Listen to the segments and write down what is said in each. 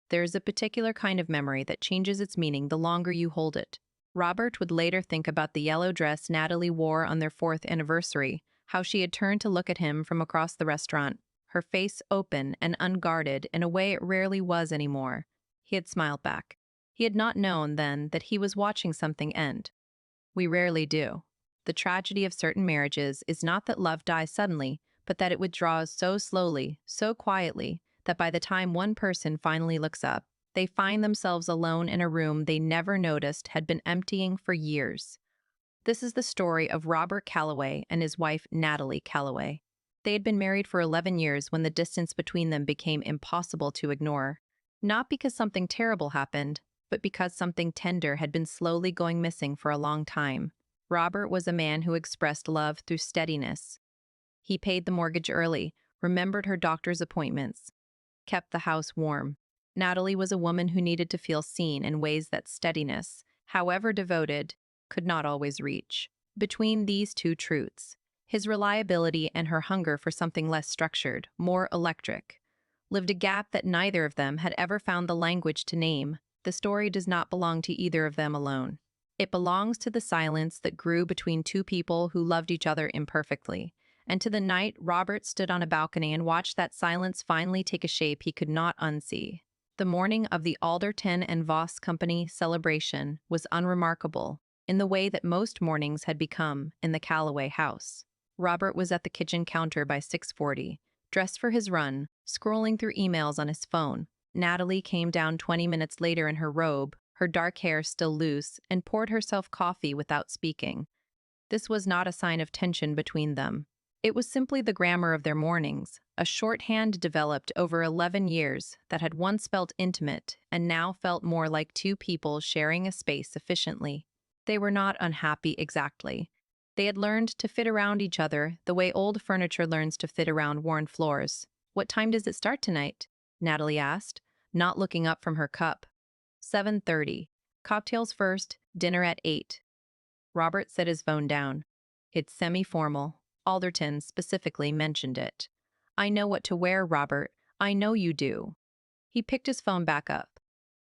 There's a particular kind of memory that changes its meaning the longer you hold it. Robert would later think about the yellow dress Natalie wore on their fourth anniversary, how she had turned to look at him from across the restaurant, her face open and unguarded in a way it rarely was anymore. He had smiled back. He had not known then that he was watching something end. We rarely do. The tragedy of certain marriages is not that love dies suddenly, but that it withdraws so slowly, so quietly, that by the time one person finally looks up, they find themselves alone in a room they never noticed had been emptying for years. This is the story of Robert Calloway and his wife Natalie Calloway. They had been married for 11 years when the distance between them became impossible to ignore. Not because something terrible happened, but because something tender had been slowly going missing for a long time. Robert was a man who expressed love through steadiness. He paid the mortgage early, remembered her doctor's appointments, kept the house warm. Natalie was a woman who needed to feel seen in ways that steadiness, however devoted, could not always reach. Between these two truths, his reliability and her hunger for something less structured, more electric, lived a gap that neither of them had ever found the language to name. The story does not belong to either of them alone. It belongs to the silence that grew between two people who loved each other imperfectly, and to the night Robert stood on a balcony and watched that silence finally take a shape he could not unsee. The morning of the Alderton and Voss Company celebration was unremarkable, in the way that most mornings had become in the Calloway house. Robert was at the kitchen counter by 6:40, dressed for his run, scrolling through emails on his phone. Natalie came down 20 minutes later in her robe, her dark hair still loose, and poured herself coffee without speaking. This was not a sign of tension between them. It was simply the grammar of their mornings, a shorthand developed over 11 years that had once felt intimate and now felt more like two people sharing a space efficiently. They were not unhappy exactly. They had learned to fit around each other the way old furniture learns to fit around worn floors. "What time does it start tonight?" Natalie asked, not looking up from her cup. 7:30. Cocktails first, dinner at 8. Robert set his phone down. It's semi-formal. Alderton specifically mentioned it. "I know what to wear, Robert. I know you do." He picked his phone back up.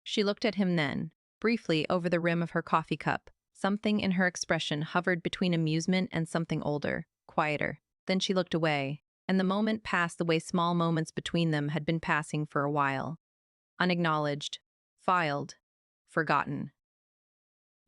She looked at him then, briefly over the rim of her coffee cup. Something in her expression hovered between amusement and something older, quieter. Then she looked away, and the moment passed the way small moments between them had been passing for a while. Unacknowledged, filed, forgotten.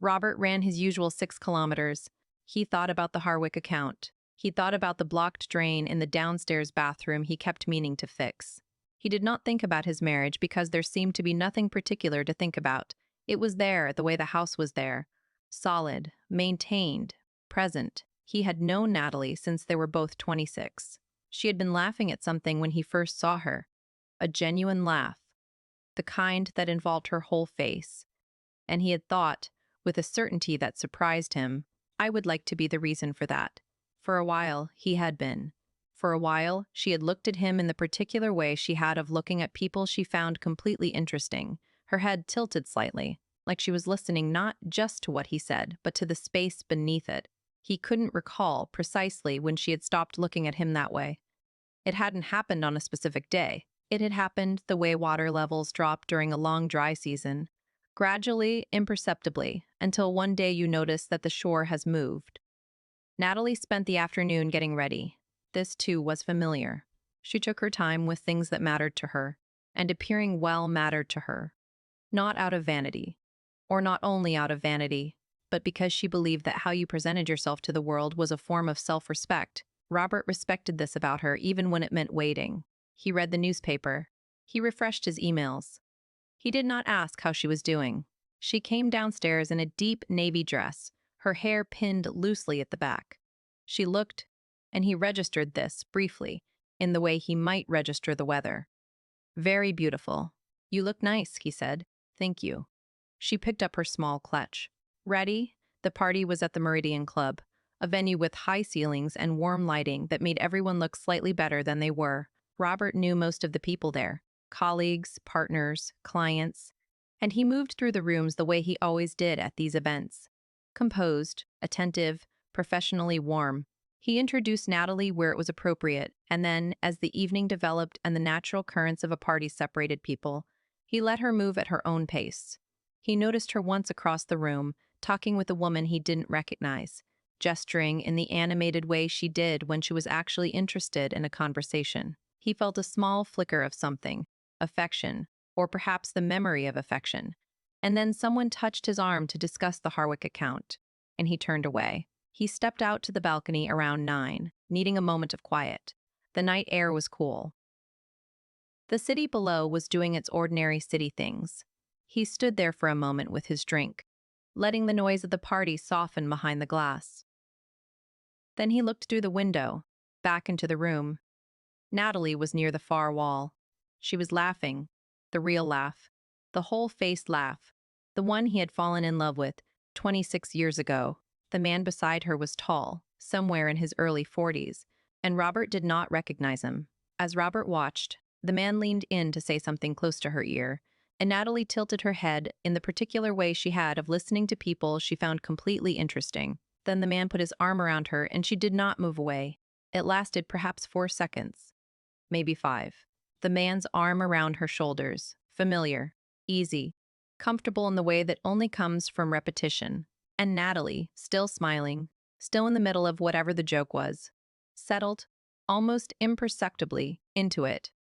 Robert ran his usual 6 kilometers. He thought about the Harwick account. He thought about the blocked drain in the downstairs bathroom he kept meaning to fix. He did not think about his marriage because there seemed to be nothing particular to think about. It was there the way the house was there. Solid, maintained, present. He had known Natalie since they were both 26. She had been laughing at something when he first saw her. A genuine laugh. The kind that involved her whole face. And he had thought, with a certainty that surprised him, I would like to be the reason for that. For a while, he had been. For a while, she had looked at him in the particular way she had of looking at people she found completely interesting, her head tilted slightly, like she was listening not just to what he said, but to the space beneath it. He couldn't recall precisely when she had stopped looking at him that way. It hadn't happened on a specific day. It had happened the way water levels drop during a long dry season, gradually, imperceptibly, until one day you notice that the shore has moved. Natalie spent the afternoon getting ready. This, too, was familiar. She took her time with things that mattered to her, and appearing well mattered to her. Not out of vanity, or not only out of vanity, but because she believed that how you presented yourself to the world was a form of self-respect. Robert respected this about her even when it meant waiting. He read the newspaper. He refreshed his emails. He did not ask how she was doing. She came downstairs in a deep navy dress, her hair pinned loosely at the back. She looked, and he registered this, briefly, in the way he might register the weather. "Very beautiful. You look nice," he said. "Thank you." She picked up her small clutch. Ready? The party was at the Meridian Club, a venue with high ceilings and warm lighting that made everyone look slightly better than they were. Robert knew most of the people there, colleagues, partners, clients, and he moved through the rooms the way he always did at these events. Composed, attentive, professionally warm. He introduced Natalie where it was appropriate, and then, as the evening developed and the natural currents of a party separated people, He let her move at her own pace. He noticed her once across the room, talking with a woman he didn't recognize, gesturing in the animated way she did when she was actually interested in a conversation. He felt a small flicker of something, affection, or perhaps the memory of affection. And then someone touched his arm to discuss the Harwick account, and he turned away. He stepped out to the balcony around 9, needing a moment of quiet. The night air was cool. The city below was doing its ordinary city things. He stood there for a moment with his drink, letting the noise of the party soften behind the glass. Then he looked through the window, back into the room. Natalie was near the far wall. She was laughing, the real laugh, the whole-faced laugh, the one he had fallen in love with 26 years ago. The man beside her was tall, somewhere in his early 40s, and Robert did not recognize him. As Robert watched, the man leaned in to say something close to her ear, and Natalie tilted her head in the particular way she had of listening to people she found completely interesting. Then the man put his arm around her, and she did not move away. It lasted perhaps 4 seconds, maybe 5. The man's arm around her shoulders, familiar, easy, comfortable in the way that only comes from repetition. And Natalie, still smiling, still in the middle of whatever the joke was, settled, almost imperceptibly, into it.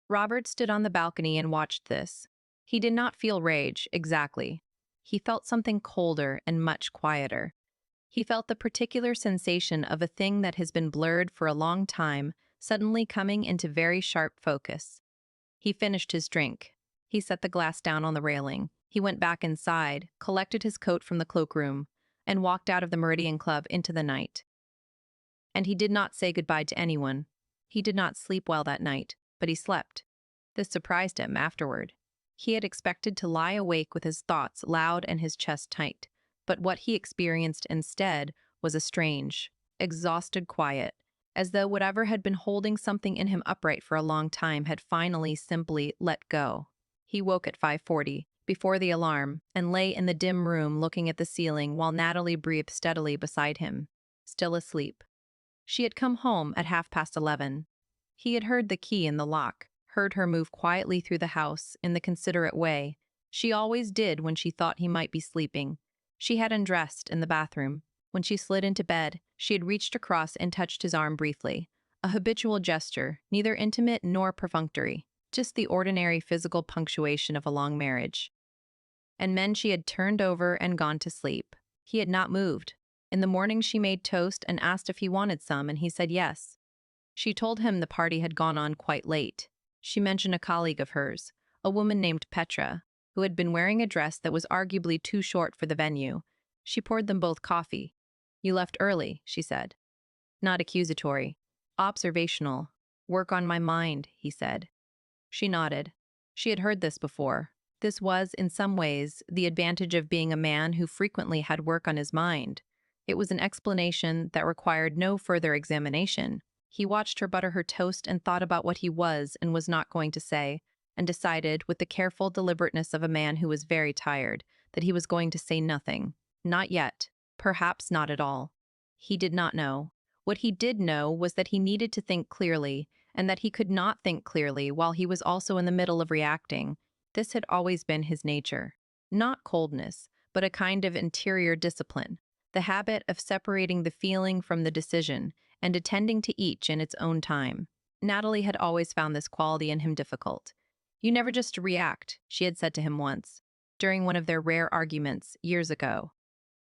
Robert stood on the balcony and watched this. He did not feel rage, exactly. He felt something colder and much quieter. He felt the particular sensation of a thing that has been blurred for a long time, suddenly coming into very sharp focus. He finished his drink. He set the glass down on the railing. He went back inside, collected his coat from the cloakroom, and walked out of the Meridian Club into the night. And he did not say goodbye to anyone. He did not sleep well that night, but he slept. This surprised him afterward. He had expected to lie awake with his thoughts loud and his chest tight, but what he experienced instead was a strange, exhausted quiet, as though whatever had been holding something in him upright for a long time had finally simply let go. He woke at 5:40, before the alarm, and lay in the dim room looking at the ceiling while Natalie breathed steadily beside him, still asleep. She had come home at 11:30. He had heard the key in the lock, heard her move quietly through the house in the considerate way she always did when she thought he might be sleeping. She had undressed in the bathroom. When she slid into bed, she had reached across and touched his arm briefly, a habitual gesture, neither intimate nor perfunctory, just the ordinary physical punctuation of a long marriage. And then she had turned over and gone to sleep. He had not moved. In the morning she made toast and asked if he wanted some, and he said yes. She told him the party had gone on quite late. She mentioned a colleague of hers, a woman named Petra, who had been wearing a dress that was arguably too short for the venue. She poured them both coffee. "You left early," she said. Not accusatory. Observational. "Work on my mind," he said. She nodded. She had heard this before. This was, in some ways, the advantage of being a man who frequently had work on his mind. It was an explanation that required no further examination. He watched her butter her toast and thought about what he was and was not going to say, and decided, with the careful deliberateness of a man who was very tired, that he was going to say nothing. Not yet. Perhaps not at all. He did not know. What he did know was that he needed to think clearly, and that he could not think clearly while he was also in the middle of reacting. This had always been his nature. Not coldness, but a kind of interior discipline, the habit of separating the feeling from the decision and attending to each in its own time. Natalie had always found this quality in him difficult. "You never just react," she had said to him once, during one of their rare arguments years ago.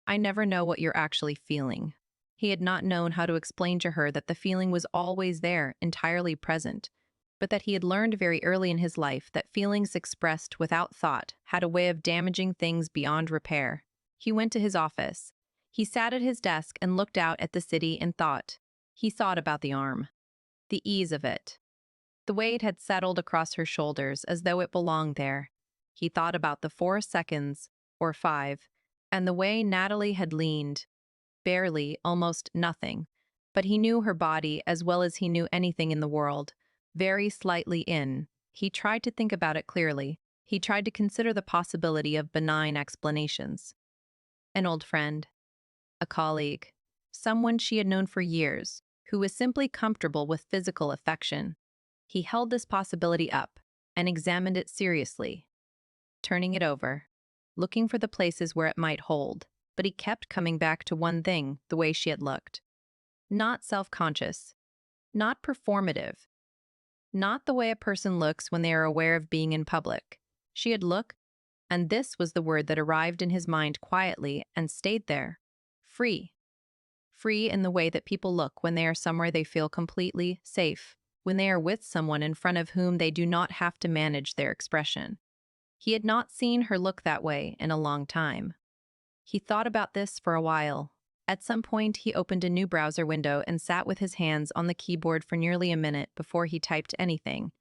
"I never know what you're actually feeling." He had not known how to explain to her that the feeling was always there, entirely present, but that he had learned very early in his life that feelings expressed without thought had a way of damaging things beyond repair. He went to his office. He sat at his desk and looked out at the city in thought. He thought about the arm, the ease of it, the way it had settled across her shoulders as though it belonged there. He thought about the 4 seconds, or 5, and the way Natalie had leaned, barely, almost nothing, but he knew her body as well as he knew anything in the world, very slightly in. He tried to think about it clearly. He tried to consider the possibility of benign explanations. An old friend, a colleague, someone she had known for years, who was simply comfortable with physical affection. He held this possibility up, and examined it seriously, turning it over, looking for the places where it might hold, but he kept coming back to one thing: the way she had looked. Not self-conscious, not performative, not the way a person looks when they are aware of being in public. She had looked, and this was the word that arrived in his mind quietly and stayed there: free. Free in the way that people look when they are somewhere they feel completely safe, when they are with someone in front of whom they do not have to manage their expression. He had not seen her look that way in a long time. He thought about this for a while. At some point, he opened a new browser window and sat with his hands on the keyboard for nearly a minute before he typed anything.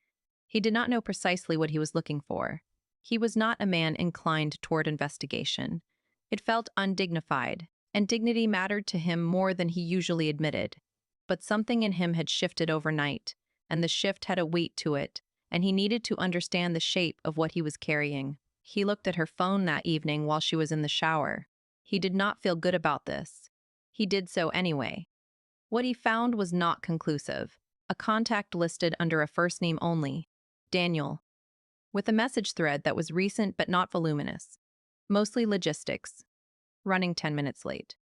He did not know precisely what he was looking for. He was not a man inclined toward investigation. It felt undignified, and dignity mattered to him more than he usually admitted. But something in him had shifted overnight, and the shift had a weight to it, and he needed to understand the shape of what he was carrying. He looked at her phone that evening while she was in the shower. He did not feel good about this. He did so anyway. What he found was not conclusive. A contact listed under a first name only: Daniel, with a message thread that was recent but not voluminous. Mostly logistics. Running 10 minutes late.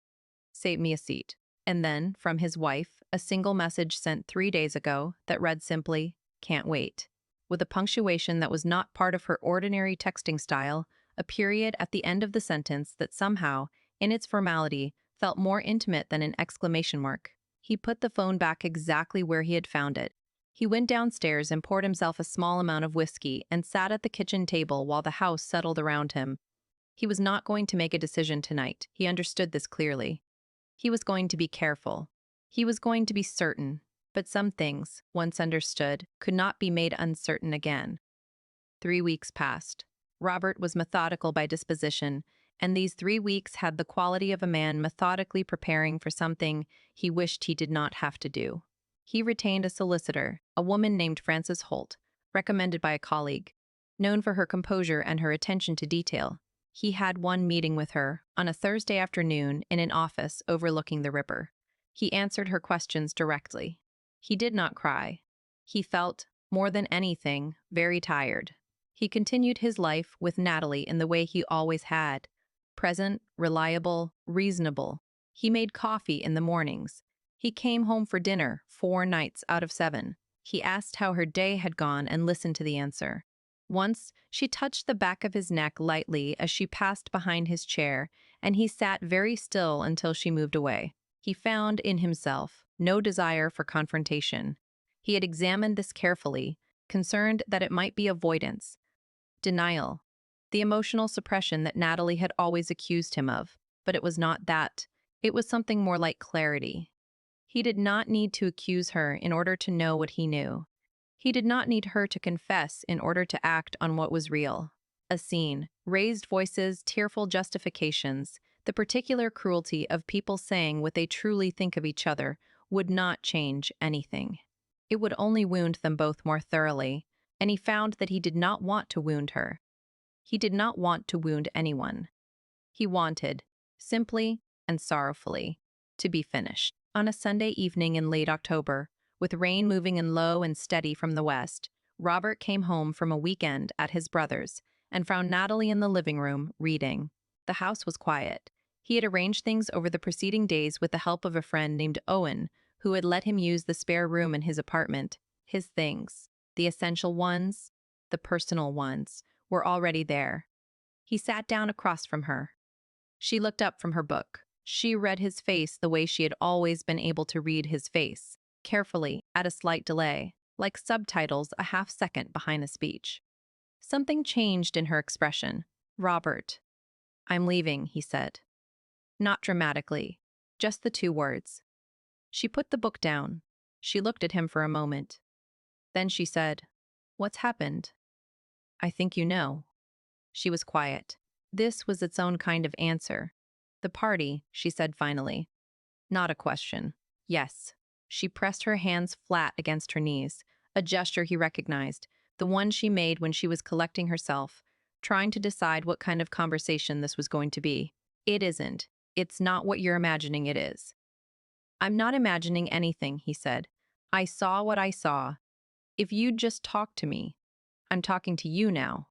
Save me a seat. And then, from his wife, a single message sent 3 days ago that read simply, "Can't wait," with a punctuation that was not part of her ordinary texting style, a period at the end of the sentence that somehow, in its formality, felt more intimate than an exclamation mark. He put the phone back exactly where he had found it. He went downstairs and poured himself a small amount of whiskey and sat at the kitchen table while the house settled around him. He was not going to make a decision tonight. He understood this clearly. He was going to be careful. He was going to be certain. But some things, once understood, could not be made uncertain again. 3 weeks passed. Robert was methodical by disposition, and these 3 weeks had the quality of a man methodically preparing for something he wished he did not have to do. He retained a solicitor, a woman named Frances Holt, recommended by a colleague. Known for her composure and her attention to detail, he had one meeting with her on a Thursday afternoon in an office overlooking the river. He answered her questions directly. He did not cry. He felt, more than anything, very tired. He continued his life with Natalie in the way he always had: present, reliable, reasonable. He made coffee in the mornings. He came home for dinner 4 nights out of 7. He asked how her day had gone and listened to the answer. Once, she touched the back of his neck lightly as she passed behind his chair, and he sat very still until she moved away. He found in himself no desire for confrontation. He had examined this carefully, concerned that it might be avoidance, denial, the emotional suppression that Natalie had always accused him of. But it was not that. It was something more like clarity. He did not need to accuse her in order to know what he knew. He did not need her to confess in order to act on what was real. A scene, raised voices, tearful justifications, the particular cruelty of people saying what they truly think of each other would not change anything. It would only wound them both more thoroughly, and he found that he did not want to wound her. He did not want to wound anyone. He wanted, simply and sorrowfully, to be finished. On a Sunday evening in late October, with rain moving in low and steady from the west, Robert came home from a weekend at his brother's and found Natalie in the living room, reading. The house was quiet. He had arranged things over the preceding days with the help of a friend named Owen, who had let him use the spare room in his apartment. His things, the essential ones, the personal ones, were already there. He sat down across from her. She looked up from her book. She read his face the way she had always been able to read his face, carefully, at a slight delay, like subtitles a half-second behind a speech. Something changed in her expression. "Robert, I'm leaving," he said. Not dramatically, just the 2 words. She put the book down. She looked at him for a moment. Then she said, "What's happened?" "I think you know." She was quiet. This was its own kind of answer. "The party," she said finally. Not a question. "Yes." She pressed her hands flat against her knees, a gesture he recognized, the one she made when she was collecting herself, trying to decide what kind of conversation this was going to be. "It isn't. It's not what you're imagining it is." "I'm not imagining anything," he said. "I saw what I saw. If you'd just talked to me." I'm talking to you now.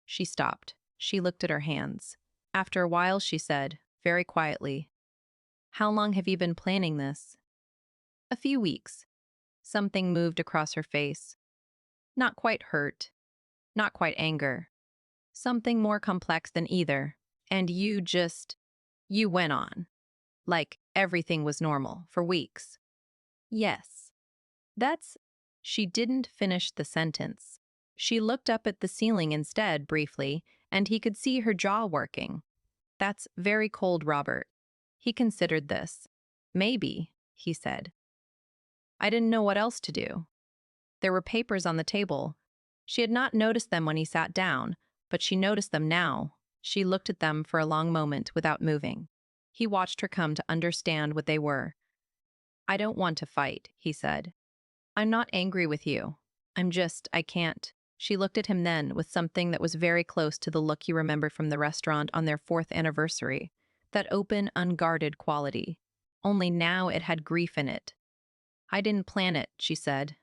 She stopped. She looked at her hands. After a while, she said, very quietly, "How long have you been planning this?" "A few weeks." Something moved across her face. Not quite hurt, not quite anger. Something more complex than either. And you went on. Like everything was normal for weeks. Yes. That's. She didn't finish the sentence. She looked up at the ceiling instead, briefly, and he could see her jaw working. That's very cold, Robert. He considered this. Maybe, he said. I didn't know what else to do. There were papers on the table. She had not noticed them when he sat down, but she noticed them now. She looked at them for a long moment without moving. He watched her come to understand what they were. I don't want to fight, he said. I'm not angry with you. I can't. She looked at him then with something that was very close to the look he remembered from the restaurant on their 4th anniversary. That open, unguarded quality. Only now it had grief in it. I didn't plan it, she said.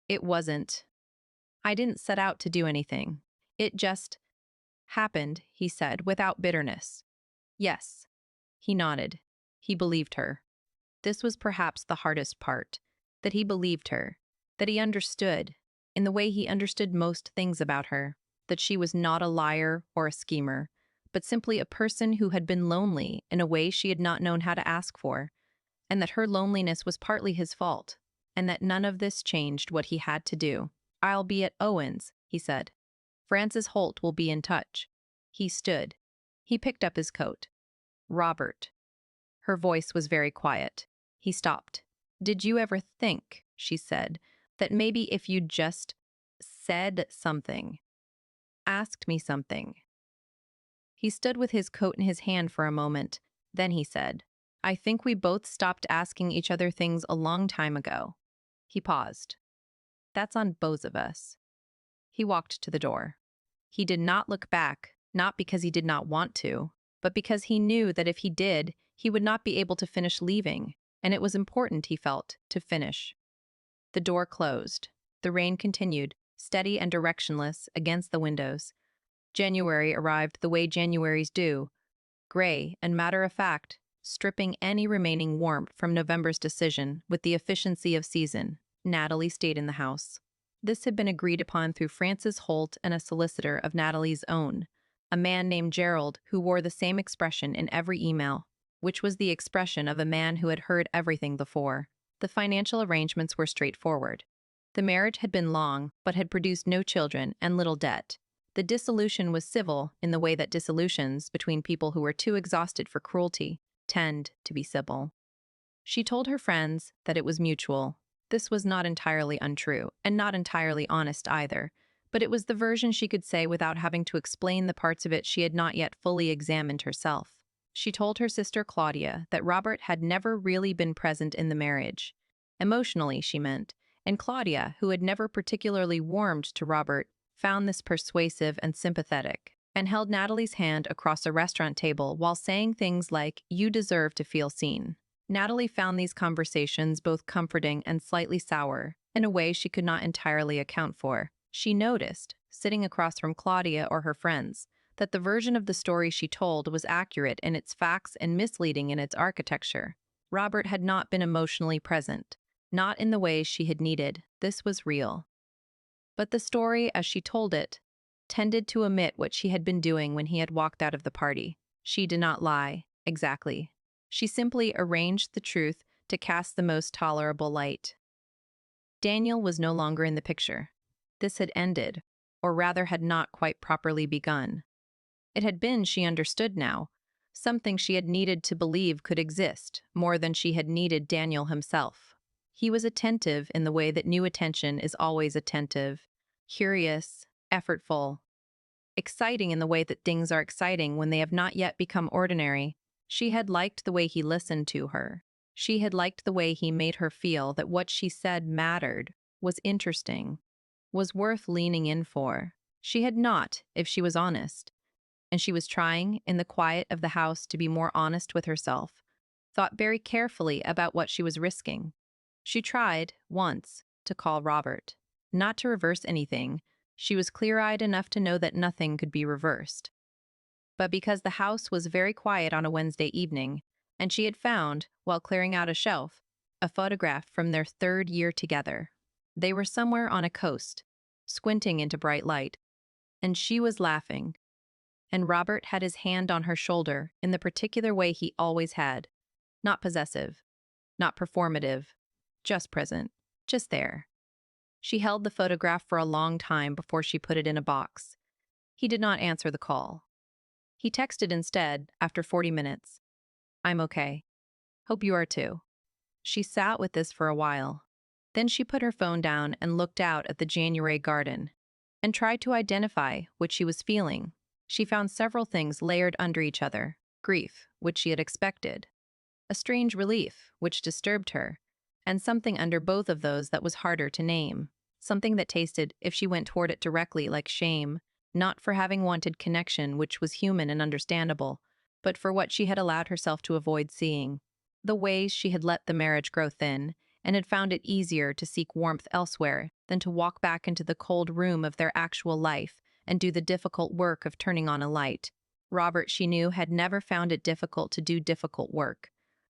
It wasn't. I didn't set out to do anything. It just happened, he said, without bitterness. Yes. He nodded. He believed her. This was perhaps the hardest part, that he believed her, that he understood, in the way he understood most things about her, that she was not a liar or a schemer, but simply a person who had been lonely in a way she had not known how to ask for, and that her loneliness was partly his fault, and that none of this changed what he had to do. I'll be at Owen's, he said. Francis Holt will be in touch. He stood. He picked up his coat. Robert. Her voice was very quiet. He stopped. Did you ever think, she said, that maybe if you just said something, asked me something? He stood with his coat in his hand for a moment. Then he said, I think we both stopped asking each other things a long time ago. He paused. That's on both of us. He walked to the door. He did not look back, not because he did not want to, but because he knew that if he did, he would not be able to finish leaving, and it was important, he felt, to finish. The door closed. The rain continued, steady and directionless, against the windows. January arrived the way Januaries do, gray and matter-of-fact, stripping any remaining warmth from November's decision with the efficiency of season. Natalie stayed in the house. This had been agreed upon through Francis Holt and a solicitor of Natalie's own, a man named Gerald who wore the same expression in every email, which was the expression of a man who had heard everything before. The financial arrangements were straightforward. The marriage had been long, but had produced no children and little debt. The dissolution was civil in the way that dissolutions between people who were too exhausted for cruelty tend to be civil. She told her friends that it was mutual. This was not entirely untrue, and not entirely honest either, but it was the version she could say without having to explain the parts of it she had not yet fully examined herself. She told her sister Claudia that Robert had never really been present in the marriage. Emotionally, she meant, and Claudia, who had never particularly warmed to Robert, found this persuasive and sympathetic, and held Natalie's hand across a restaurant table while saying things like, "You deserve to feel seen." Natalie found these conversations both comforting and slightly sour, in a way she could not entirely account for. She noticed, sitting across from Claudia or her friends, that the version of the story she told was accurate in its facts and misleading in its architecture. Robert had not been emotionally present, not in the ways she had needed. This was real. But the story, as she told it, tended to omit what she had been doing when he had walked out of the party. She did not lie, exactly. She simply arranged the truth to cast the most tolerable light. Daniel was no longer in the picture. This had ended, or rather had not quite properly begun. It had been, she understood now, something she had needed to believe could exist, more than she had needed Daniel himself. He was attentive in the way that new attention is always attentive, curious, effortful, exciting in the way that things are exciting when they have not yet become ordinary. She had liked the way he listened to her. She had liked the way he made her feel that what she said mattered, was interesting, was worth leaning in for. She had not, if she was honest. And she was trying, in the quiet of the house, to be more honest with herself, thought very carefully about what she was risking. She tried, once, to call Robert. Not to reverse anything, She was clear-eyed enough to know that nothing could be reversed. But because the house was very quiet on a Wednesday evening, and she had found, while clearing out a shelf, a photograph from their third year together. They were somewhere on a coast, squinting into bright light, and she was laughing, and Robert had his hand on her shoulder in the particular way he always had. Not possessive, not performative, just present, just there. She held the photograph for a long time before she put it in a box. He did not answer the call. He texted instead, after 40 minutes. "I'm okay. Hope you are too." She sat with this for a while. Then she put her phone down and looked out at the January garden and tried to identify what she was feeling. She found several things layered under each other: grief, which she had expected, a strange relief, which disturbed her, and something under both of those that was harder to name. Something that tasted, if she went toward it directly, like shame, not for having wanted connection, which was human and understandable, but for what she had allowed herself to avoid seeing. The ways she had let the marriage grow thin, and had found it easier to seek warmth elsewhere than to walk back into the cold room of their actual life and do the difficult work of turning on a light. Robert, she knew, had never found it difficult to do difficult work.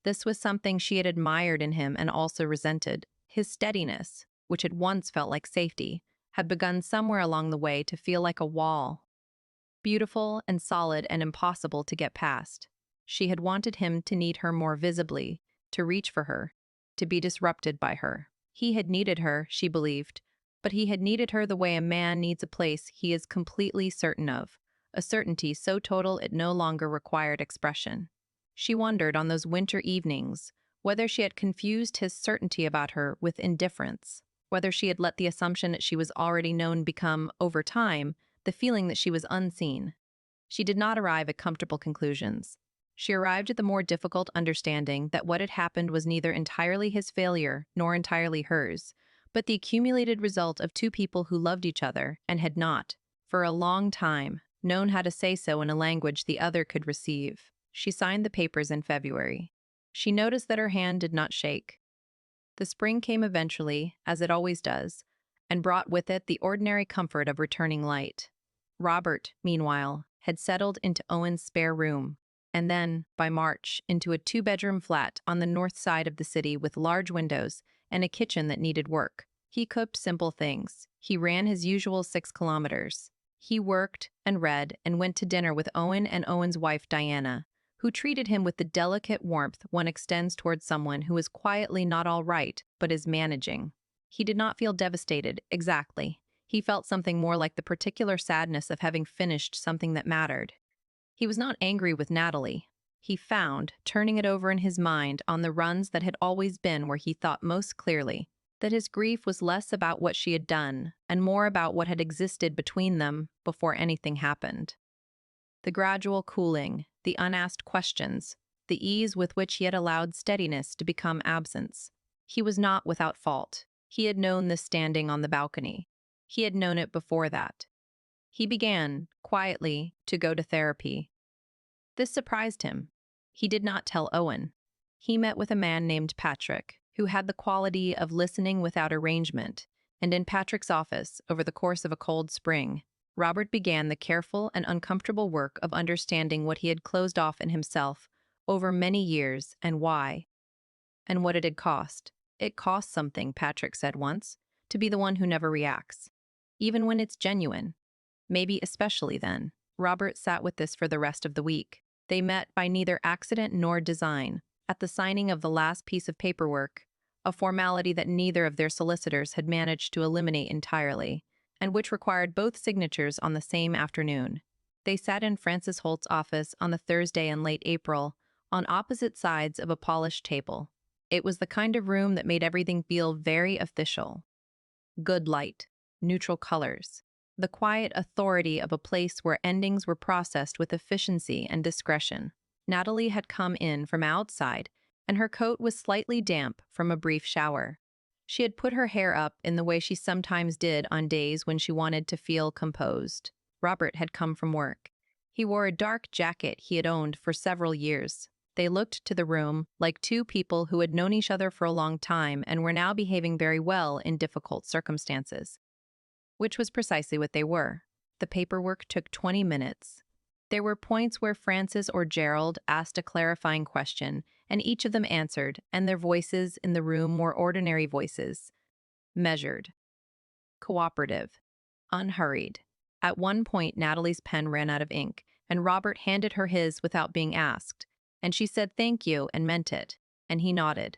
This was something she had admired in him and also resented. His steadiness, which had once felt like safety, had begun somewhere along the way to feel like a wall. Beautiful and solid and impossible to get past. She had wanted him to need her more visibly, to reach for her, to be disrupted by her. He had needed her, she believed, but he had needed her the way a man needs a place he is completely certain of, a certainty so total it no longer required expression. She wondered on those winter evenings whether she had confused his certainty about her with indifference, whether she had let the assumption that she was already known become, over time, the feeling that she was unseen. She did not arrive at comfortable conclusions. She arrived at the more difficult understanding that what had happened was neither entirely his failure nor entirely hers, but the accumulated result of two people who loved each other and had not, for a long time, known how to say so in a language the other could receive. She signed the papers in February. She noticed that her hand did not shake. The spring came eventually, as it always does, and brought with it the ordinary comfort of returning light. Robert, meanwhile, had settled into Owen's spare room, and then, by March, into a two-bedroom flat on the north side of the city with large windows and a kitchen that needed work. He cooked simple things. He ran his usual 6 kilometers. He worked and read and went to dinner with Owen and Owen's wife, Diana, who treated him with the delicate warmth one extends towards someone who is quietly not all right, but is managing. He did not feel devastated, exactly. He felt something more like the particular sadness of having finished something that mattered. He was not angry with Natalie. He found, turning it over in his mind on the runs that had always been where he thought most clearly, that his grief was less about what she had done and more about what had existed between them before anything happened. The gradual cooling, the unasked questions, the ease with which he had allowed steadiness to become absence. He was not without fault. He had known this standing on the balcony. He had known it before that. He began, quietly, to go to therapy. This surprised him. He did not tell Owen. He met with a man named Patrick, who had the quality of listening without arrangement, and in Patrick's office, over the course of a cold spring, Robert began the careful and uncomfortable work of understanding what he had closed off in himself over many years and why, and what it had cost. It costs something, Patrick said once, to be the one who never reacts, even when it's genuine. Maybe especially then. Robert sat with this for the rest of the week. They met by neither accident nor design, at the signing of the last piece of paperwork, a formality that neither of their solicitors had managed to eliminate entirely, and which required both signatures on the same afternoon. They sat in Francis Holt's office on the Thursday in late April, on opposite sides of a polished table. It was the kind of room that made everything feel very official. Good light, neutral colors, the quiet authority of a place where endings were processed with efficiency and discretion. Natalie had come in from outside, and her coat was slightly damp from a brief shower. She had put her hair up in the way she sometimes did on days when she wanted to feel composed. Robert had come from work. He wore a dark jacket he had owned for several years. They looked to the room like two people who had known each other for a long time and were now behaving very well in difficult circumstances. which was precisely what they were. The paperwork took 20 minutes. There were points where Francis or Gerald asked a clarifying question, and each of them answered, and their voices in the room were ordinary voices. Measured, cooperative, unhurried. At one point, Natalie's pen ran out of ink, and Robert handed her his without being asked, and she said thank you and meant it, and he nodded.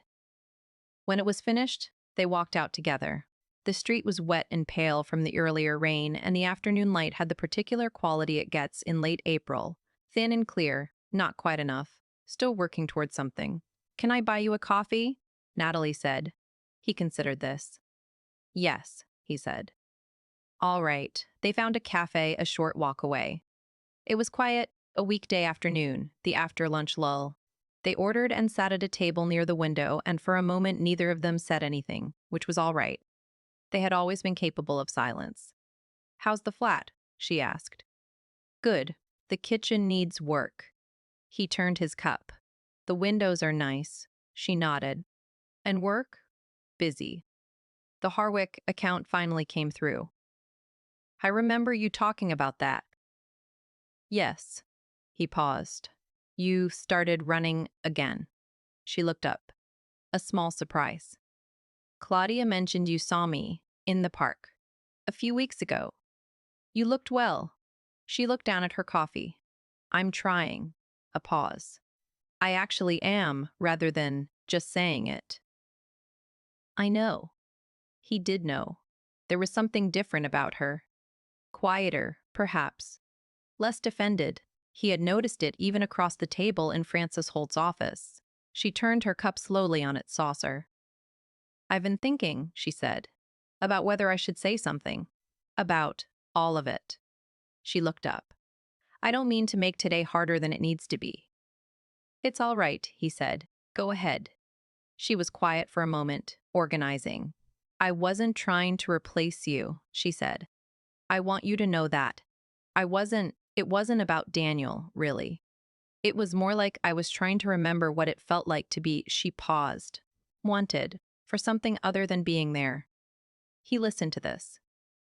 When it was finished, they walked out together. The street was wet and pale from the earlier rain, and the afternoon light had the particular quality it gets in late April. Thin and clear, not quite enough, still working toward something. "Can I buy you a coffee?" Natalie said. He considered this. "Yes," he said. All right. They found a cafe a short walk away. It was quiet, a weekday afternoon, the after-lunch lull. They ordered and sat at a table near the window, and for a moment neither of them said anything, which was all right. They had always been capable of silence. "How's the flat?" she asked. "Good. The kitchen needs work." He turned his cup. "The windows are nice." She nodded. "And work?" "Busy." The Harwick account finally came through. "I remember you talking about that." "Yes." He paused. "You started running again." She looked up. A small surprise. "Claudia mentioned you saw me in the park a few weeks ago. You looked well." She looked down at her coffee. "I'm trying." A pause. "I actually am, rather than just saying it." "I know." He did know. There was something different about her. Quieter, perhaps. Less defended. He had noticed it even across the table in Francis Holt's office. She turned her cup slowly on its saucer. "I've been thinking," she said, "about whether I should say something. About all of it." She looked up. "I don't mean to make today harder than it needs to be." "It's all right," he said. "Go ahead." She was quiet for a moment, organizing. "I wasn't trying to replace you," she said. "I want you to know that. It wasn't about Daniel, really. It was more like I was trying to remember what it felt like to be," she paused, "wanted, for something other than being there." He listened to this.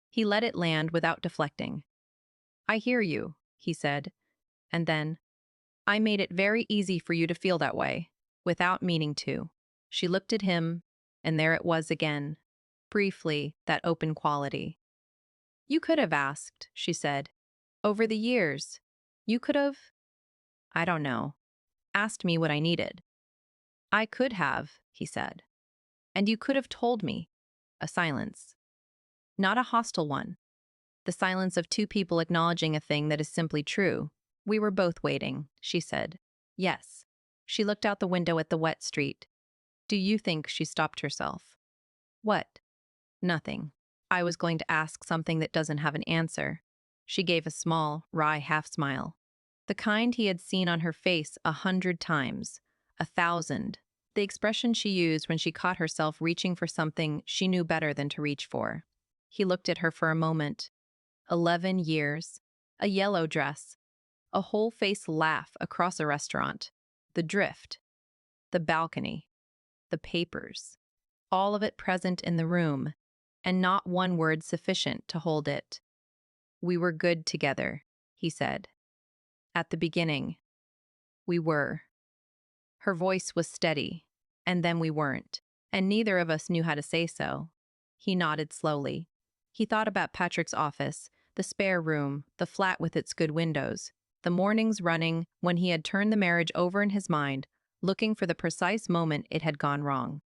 He let it land without deflecting. "I hear you," he said, and then, "I made it very easy for you to feel that way, without meaning to." She looked at him, and there it was again, briefly, that open quality. "You could have asked," she said. "Over the years, you could have, I don't know, asked me what I needed." "I could have," he said. "And you could have told me." A silence. Not a hostile one. The silence of two people acknowledging a thing that is simply true. "We were both waiting," she said. "Yes." She looked out the window at the wet street. "Do you think," she stopped herself. "What?" "Nothing. I was going to ask something that doesn't have an answer." She gave a small, wry half-smile. The kind he had seen on her face 100 times, 1,000. The expression she used when she caught herself reaching for something she knew better than to reach for. He looked at her for a moment. 11 years. A yellow dress. A whole-face laugh across a restaurant. The drift. The balcony. The papers. All of it present in the room, and not one word sufficient to hold it. "We were good together," he said. "At the beginning. We were." Her voice was steady, and then we weren't, and neither of us knew how to say so. He nodded slowly. He thought about Patrick's office, the spare room, the flat with its good windows, the mornings running when he had turned the marriage over in his mind, looking for the precise moment it had gone wrong.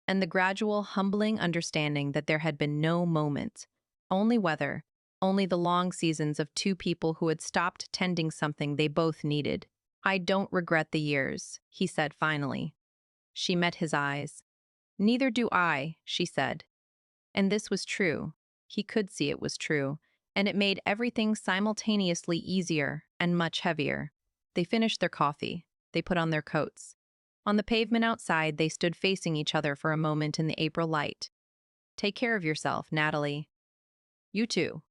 And the gradual, humbling understanding that there had been no moment, only weather, only the long seasons of two people who had stopped tending something they both needed. "I don't regret the years," he said finally. She met his eyes. "Neither do I," she said. And this was true. He could see it was true, and it made everything simultaneously easier and much heavier. They finished their coffee. They put on their coats. On the pavement outside, they stood facing each other for a moment in the April light. "Take care of yourself, Natalie." "You too."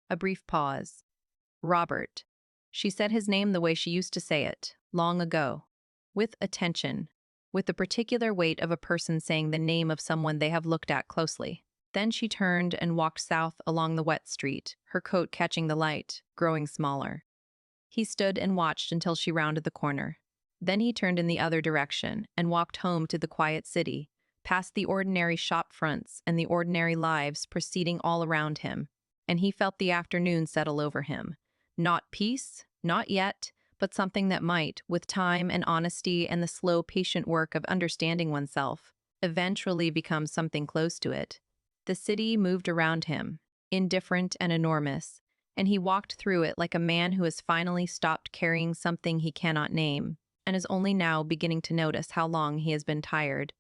A brief pause. "Robert." She said his name the way she used to say it, long ago, with attention, with the particular weight of a person saying the name of someone they have looked at closely. Then she turned and walked south along the wet street, her coat catching the light, growing smaller. He stood and watched until she rounded the corner. Then he turned in the other direction and walked home to the quiet city, past the ordinary shop fronts and the ordinary lives proceeding all around him. And he felt the afternoon settle over him. Not peace, not yet, but something that might, with time and honesty and the slow, patient work of understanding oneself, eventually become something close to it. The city moved around him, indifferent and enormous, and he walked through it like a man who has finally stopped carrying something he cannot name, and is only now beginning to notice how long he has been tired.